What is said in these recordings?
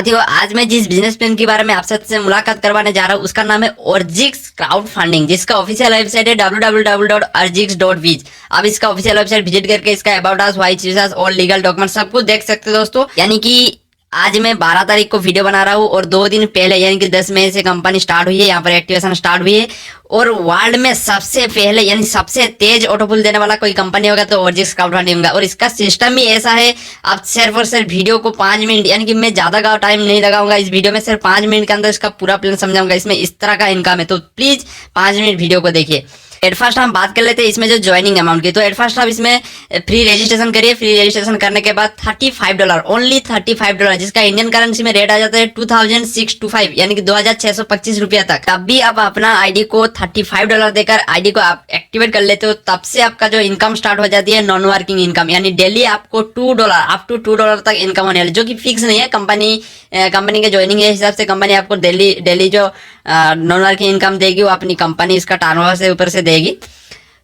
साथियों, आज मैं जिस बिजनेस प्लान के बारे में आप सबसे मुलाकात करवाने जा रहा हूँ उसका नाम है ऑर्जिक्स क्राउड फंडिंग, जिसका ऑफिशियल वेबसाइट है www.orgix.biz। आप इसका ऑफिशियल वेबसाइट विजिट करके इसका अबाउट अस, व्हाई चीजेस और लीगल डॉक्यूमेंट सब कुछ देख सकते हो दोस्तों। यानी कि आज मैं 12 तारीख को वीडियो बना रहा हूँ और 2 दिन पहले यानी कि 10 मई से कंपनी स्टार्ट हुई है, यहाँ पर एक्टिवेशन स्टार्ट हुई है। और वर्ल्ड में सबसे पहले यानी सबसे तेज ऑटोपुल देने वाला कोई कंपनी होगा तो ऑर्जिक्स क्राउड फंडिंग होगा। और इसका सिस्टम भी ऐसा है, आप सिर्फ और सिर्फ वीडियो को 5 मिनट यानी कि मैं ज्यादा टाइम नहीं लगाऊंगा इस वीडियो में, सिर्फ 5 मिनट के अंदर इसका पूरा प्लान समझाऊंगा। इसमें इस तरह का इनकम है, तो प्लीज 5 मिनट वीडियो को देखिए। एट फर्स्ट हम बात कर लेते हैं इसमें जो ज्वाइनिंग अमाउंट की। तो एट फर्स्ट आप इसमें फ्री रजिस्ट्रेशन करिए। फ्री रजिस्ट्रेशन करने के बाद $35, ओनली $35, जिसका इंडियन करेंसी में रेट आ जाता है 2625 यानी कि 2625 रुपया तक। तब भी आप अपना आईडी को $35 देकर आईडी को आप एक्टिवेट कर लेते हो, तब से आपका जो इनकम स्टार्ट हो जाती है नॉन वर्किंग इनकम, यानी डेली आपको $2 अप टू $2 तक इनकम होने वाली, जो कि फिक्स नहीं है। कंपनी के ज्वाइनिंग के हिसाब से कंपनी आपको डेली जो नॉन वर्किंग इनकम देगी वो अपनी कंपनी इसका टर्नओवर से ऊपर से देगी।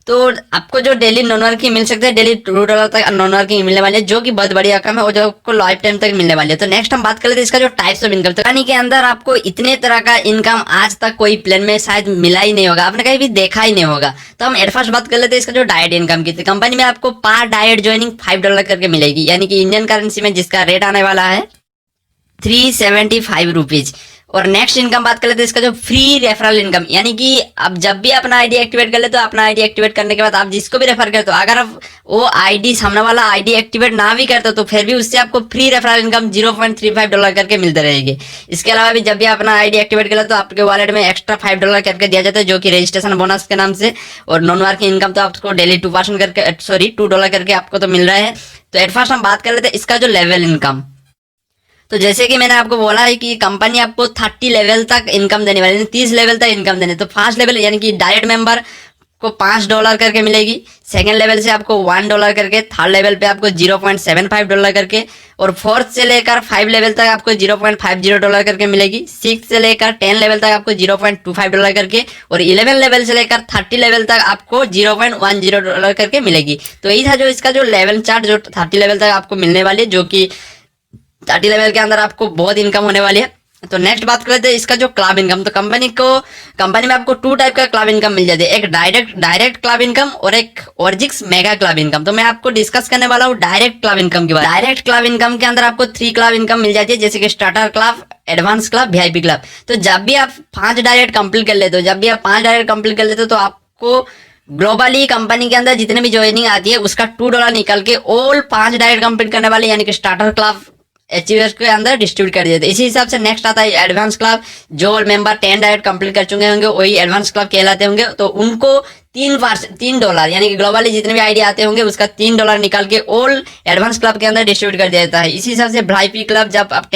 तो आपको जो डेली नॉन वर्किंग मिल सकता है, डेली $2 तक नॉन वर्किंग मिलने वाली है, जो कि बहुत बड़ी रकम है और जो आपको लाइफ टाइम तक मिलने वाली है। तो नेक्स्ट हम बात कर लेते हैं इसका जो टाइप्स ऑफ इनकम। तो यानी के अंदर आपको इतने तरह का इनकम आज तक कोई प्लान में शायद मिला ही नहीं होगा, आपने कहीं भी देखा ही नहीं होगा। तो हम एट फर्स्ट बात कर लेते हैं इसका जो डायरेक्ट इनकम की। कंपनी में आपको पर डायरेक्ट ज्वाइनिंग $5 करके मिलेगी, यानी कि इंडियन करेंसी में जिसका रेट आने वाला है 375 रुपीज। और नेक्स्ट इनकम बात कर लेते हैं इसका जो फ्री रेफरल इनकम, यानी कि अब जब भी अपना आईडी एक्टिवेट कर ले तो अपना आईडी एक्टिवेट करने के बाद आप जिसको भी रेफर करते हो, अगर आप वो आईडी सामने वाला आईडी एक्टिवेट ना भी करते हो तो फिर भी उससे आपको फ्री रेफरल इनकम $0.35 करके मिलते रहेगी। इसके अलावा भी जब भी अपना आईडी एक्टिवेट कर ले तो आपके वॉलेट में एक्स्ट्रा $5 करके दिया जाता है, जो कि रजिस्ट्रेशन बोनस के नाम से। और नॉन वर्किंग इनकम तो आपको डेली $2 करके आपको तो मिल रहा है। तो एट फर्स्ट हम बात कर लेते हैं इसका जो लेवल इनकम। तो जैसे कि मैंने आपको बोला है कि कंपनी आपको 30 लेवल तक इनकम देने वाली है, 30 लेवल तक इनकम देने। तो फर्स्ट लेवल यानी कि डायरेक्ट मेंबर को $5 करके मिलेगी, सेकंड लेवल से आपको $1 करके, थर्ड लेवल पे आपको $0.75 करके, और फोर्थ से लेकर 5 लेवल तक आपको $0.50 करके मिलेगी, 6 से लेकर 10 लेवल तक आपको $0.25 करके, और 11 लेवल से लेकर 30 लेवल तक आपको $0.10 करके मिलेगी। तो यही था जो इसका जो लेवल चार्ट जो 30 लेवल तक आपको मिलने वाली है, जो कि 30 लेवल के अंदर आपको बहुत इनकम होने वाली है। तो नेक्स्ट बात करते हैं इसका जो क्लब इनकम। तो कंपनी में आपको 2 टाइप का क्लब इनकम मिल जाती है, एक डायरेक्ट क्लब इनकम और एक ऑर्जिक्स मेगा क्लब इनकम। तो मैं आपको डिस्कस करने वाला हूँ डायरेक्ट क्लब इनकम के बारे में। डायरेक्ट क्लब इनकम के अंदर आपको 3 क्लब इनकम मिल जाती है, जैसे कि starter club, advance club, VIP club. तो जब भी आप 5 डायरेक्ट कंप्लीट कर लेते हो तो आपको ग्लोबली कंपनी के अंदर जितने भी ज्वाइनिंग आती है उसका $2 निकल के ऑल 5 डायरेक्ट कंप्लीट करने वाले यानी कि स्टार्टर क्लब एचयूएस के अंदर डिस्ट्रीब्यूट कर दिया था। इसी हिसाब से नेक्स्ट आता है एडवांस क्लब। जो मेंबर 10 डायरेक्ट कंप्लीट कर चुके होंगे वही एडवांस क्लब कहलाते होंगे। तो उनको $3 यानी कि ग्लोबली जितने भी आईडी आते होंगे उसका $3 निकाल के ऑल एडवांस क्लब के अंदर डिस्ट्रीब्यूट कर दिया जाता है। इसी हिसाब से वीआईपी क्लब जब आप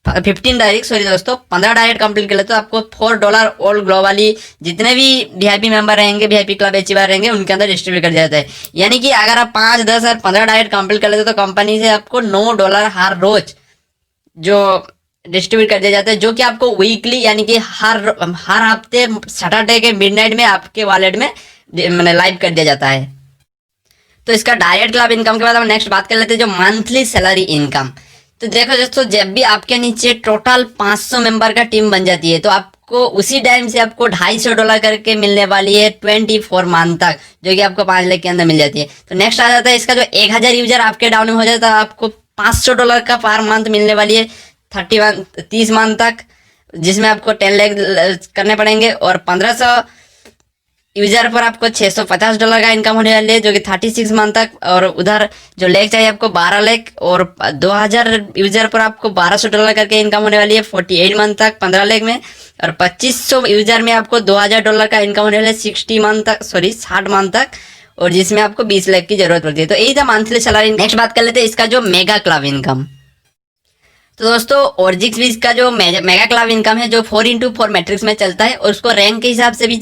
15 डायरेक्ट कंप्लीट कर ले तो आपको $4 ऑल ग्लोबली जितने भी वीआईपी मेंबर रहेंगे, वीआईपी क्लब एचीआर रहेंगे, उनके अंदर डिस्ट्रीब्यूट कर दिया जाता है। यानी कि अगर आप 5, 10 और 15 डायरेक्ट कंप्लीट कर लेते तो कंपनी से आपको $9 हर रोज जो डिस्ट्रीब्यूट कर दिया जाता है, जो कि आपको वीकली यानी कि हर हफ्ते सैटरडे के मिडनाइट में आपके वॉलेट में लाइव कर दिया जाता है। तो इसका डायरेक्ट क्लब इनकम के बाद हम नेक्स्ट बात कर लेते हैं जो मंथली सैलरी इनकम। तो देखो दोस्तों, जब भी आपके नीचे टोटल 500 मेंबर का टीम बन जाती है तो आपको उसी टाइम से आपको $250 करके मिलने वाली है 24 मंथ तक, जो कि आपको 5 लाख के अंदर मिल जाती है। तो नेक्स्ट आ जाता है इसका जो 1000 यूजर आपके डाउन में हो जाता है, आपको $500 का पर मंथ मिलने वाली है 30 मंथ तक, जिसमें आपको 10 लाख करने पड़ेंगे। और 1500 यूजर पर आपको $650 का इनकम होने वाली है, जो कि 36 मंथ तक। और उधर जो लेक चाहिए आपको 12 लाख, और 2000 यूजर पर आपको $1200 करके इनकम होने वाली है 48 मंथ तक 15 लाख में। और 2500 यूजर में आपको $2000 का इनकम होने वाला है 60 मंथ तक, और जिसमें आपको 20 लाख की जरूरत पड़ती है। तो यही था मंथली सैलरी। नेक्स्ट बात कर लेते हैं इसका जो मेगा क्लब इनकम। तो दोस्तों, ऑर्जिक्स भी इसका जो मेगा क्लब इनकम है जो 4x4 मैट्रिक्स में चलता है, और उसको रैंक के हिसाब से भी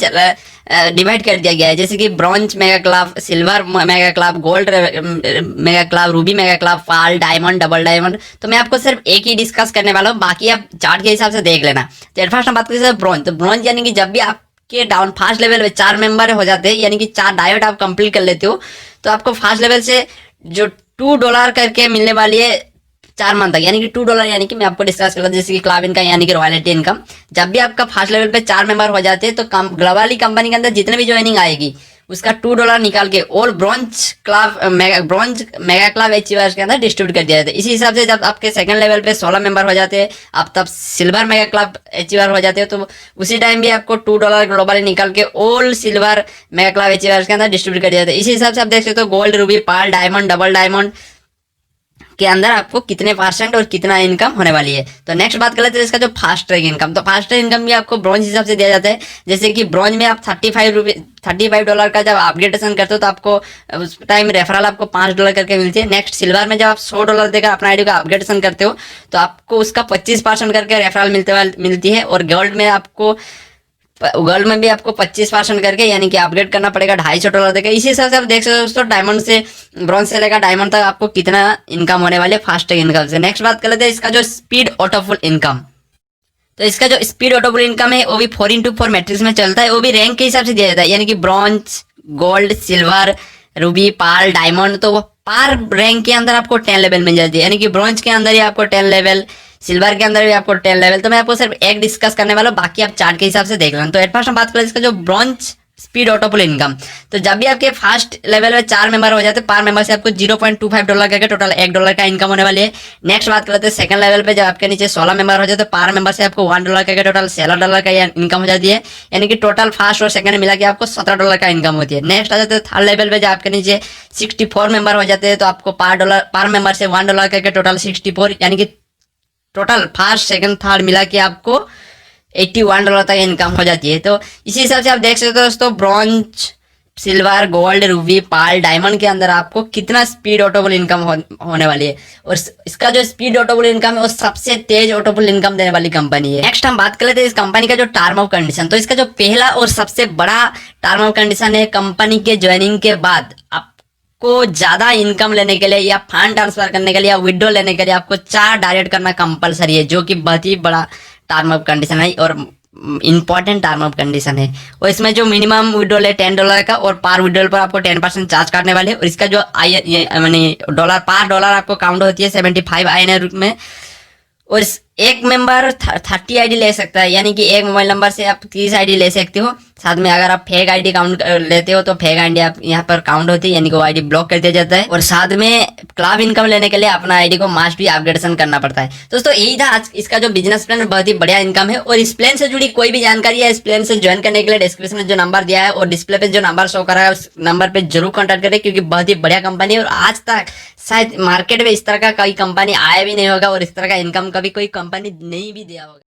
डिवाइड कर दिया गया है, जैसे कि bronze mega club, silver mega club, gold mega club, ruby mega club, pearl, diamond, double diamond. तो मैं आपको सिर्फ एक ही डिस्कस करने वाला हूँ, बाकी आप चार्ट के हिसाब से देख लेना। तो फर्स्ट हम बात करें ब्रॉन्ज। तो ब्रॉन्ज यानी कि जब भी आपके डाउन फर्स्ट लेवल में 4 मेंबर हो जाते हैं, यानी कि 4 डायरेक्ट आप कंप्लीट कर लेते हो, तो आपको फर्स्ट लेवल से जो $2 करके मिलने वाली है 4 मंथ तक, यानी कि $2, यानी कि मैं आपको डिस्कस कर जैसे कि क्लब इनकम यानी कि रॉयल्टी इनकम। जब भी आपका फर्स्ट लेवल पे 4 मेंबर हो जाते हैं तो ग्लोबली कंपनी के अंदर जितने भी ज्वाइनिंग आएगी उसका $2 निकाल के और ब्रॉन्ज मेगा क्लब अचीवर्स के अंदर डिस्ट्रीब्यूट कर दिया जाता है। इसी हिसाब से जब आपके सेकंड लेवल पे 16 मेंबर हो जाते हैं, आप तब सिल्वर मेगा क्लब अचीवर हो जाते हो, तो उसी टाइम भी आपको $2 ग्लोबली निकाल के all silver mega club achievers के अंदर डिस्ट्रीब्यूट कर दिया जाता है। इसी हिसाब से आप देख सकते हो gold, ruby, pearl, diamond, double diamond के अंदर आपको कितने परसेंट और कितना इनकम होने वाली है। तो नेक्स्ट बात कर लेते हैं इसका जो फास्ट ट्रैक इनकम। तो फास्ट ट्रैक इनकम भी आपको ब्रॉन्ज हिसाब से दिया जाता है। जैसे कि ब्रॉन्ज में आप $35 का जब अपग्रेडेशन करते हो तो आपको उस टाइम रेफरल आपको $5 करके मिलती है। नेक्स्ट सिल्वर में जब आप $100 देकर अपना आईडी का अपग्रेडेशन करते हो तो आपको उसका 25% करके रेफरल मिलती है। और गोल्ड में भी आपको 25% करके यानी कि अपग्रेड करना पड़ेगा $250 देकर। इसी हिसाब से आप देख सकते हो दोस्तों डायमंड से, ब्रॉन्ज से लेकर डायमंड तक आपको कितना इनकम होने वाले फास्ट ट्रैक इनकम से। नेक्स्ट बात कर लेते हैं इसका जो स्पीड ऑटोफुल इनकम। तो इसका जो स्पीड ऑटोफुल इनकम है वो भी 4x4 मैट्रिक्स में चलता है। वो भी रैंक के हिसाब से दिया जाता है, यानी कि bronze, gold, silver, ruby, pearl, diamond. तो वो पर रैंक के अंदर आपको 10 लेवल मिल जाती है, यानी कि ब्रॉन्ज के अंदर ही आपको 10 लेवल, सिल्वर के अंदर भी आपको 10 लेवल। तो मैं आपको सिर्फ एक डिस्कस करने वाला हूँ, बाकी आप चार्ट के हिसाब से देख लेना। तो एट फर्स्ट हम बात करें इसका जो ब्रॉन्ज स्पीड ऑटोफुल इनकम। तो जब भी आपके फर्स्ट लेवल में 4 मेंबर हो जाते हैं, पर मेंबर से आपको $0.25 करके टोटल $1 का इनकम होने वाली है। नेक्स्ट बात करते हैं सेकंड लेवल पे, जब आपके नीचे 16 मेंबर हो जाते हैं, पर मेंबर से आपको $1 करके टोटल $16 का इनकम हो जाती है, यानी कि टोटल फर्स्ट और सेकंड मिला के आपको $17 का इनकम होती है। नेक्स्ट आ जाते हैं थर्ड लेवल पे, जब आपके नीचे 64 मेंबर हो जाते हैं तो आपको पर मेंबर से $1 करके टोटल 64, यानी कि टोटल फर्स्ट सेकंड थर्ड मिला के आपको $81 तक इनकम हो जाती है। तो इसी हिसाब से आप देख सकते हो दोस्तों bronze, silver, gold, ruby, pearl, diamond के अंदर आपको कितना स्पीड ऑटोफुल इनकम होने वाली है। और इसका जो स्पीड ऑटोफुल इनकम है वो सबसे तेज ऑटोफुल इनकम देने वाली कंपनी है। नेक्स्ट हम बात कर लेते हैं इस कंपनी का जो टर्म ऑफ कंडीशन। तो इसका जो पहला और सबसे बड़ा टर्म ऑफ कंडीशन है, कंपनी के ज्वाइनिंग के बाद को ज्यादा इनकम लेने के लिए या फंड ट्रांसफर करने के लिए या विड्रॉ लेने के लिए आपको 4 डायरेक्ट करना कंपलसरी है, जो कि बहुत ही बड़ा टर्म ऑफ कंडीशन है और इंपॉर्टेंट टर्म ऑफ कंडीशन है। और इसमें जो मिनिमम विड्रॉल है $10 का, और पर विड्रॉल पर आपको 10% चार्ज काटने वाले। और इसका जो डॉलर पर डॉलर आपको काउंट होती है 75 INR में। और एक मेंबर 30 आईडी ले सकता है, यानी कि एक मोबाइल नंबर से आप 30 आईडी ले सकते हो। साथ में अगर आप फेक आईडी काउंट लेते हो तो फेक आईडी आप यहाँ पर काउंट होती है, यानी कि वो आईडी ब्लॉक कर दिया जाता है। और साथ में क्लब इनकम लेने के लिए अपना आईडी को मस्ट भी अपग्रेडेशन करना पड़ता है। दोस्तों यही था आज इसका जो बिजनेस प्लान, बहुत ही बढ़िया इनकम है। और इस प्लान से जुड़ी कोई भी जानकारी है, इस प्लान से ज्वाइन करने के लिए डिस्क्रिप्शन में जो नंबर दिया है और डिस्प्ले पे जो नंबर शो कर रहा है उस नंबर पे जरूर कॉन्टैक्ट करें, क्योंकि बहुत ही बढ़िया कंपनी है। और आज तक शायद मार्केट में इस तरह का कोई कंपनी आया भी नहीं होगा और इस तरह का इनकम कभी कोई कंपनी नहीं भी दिया होगा।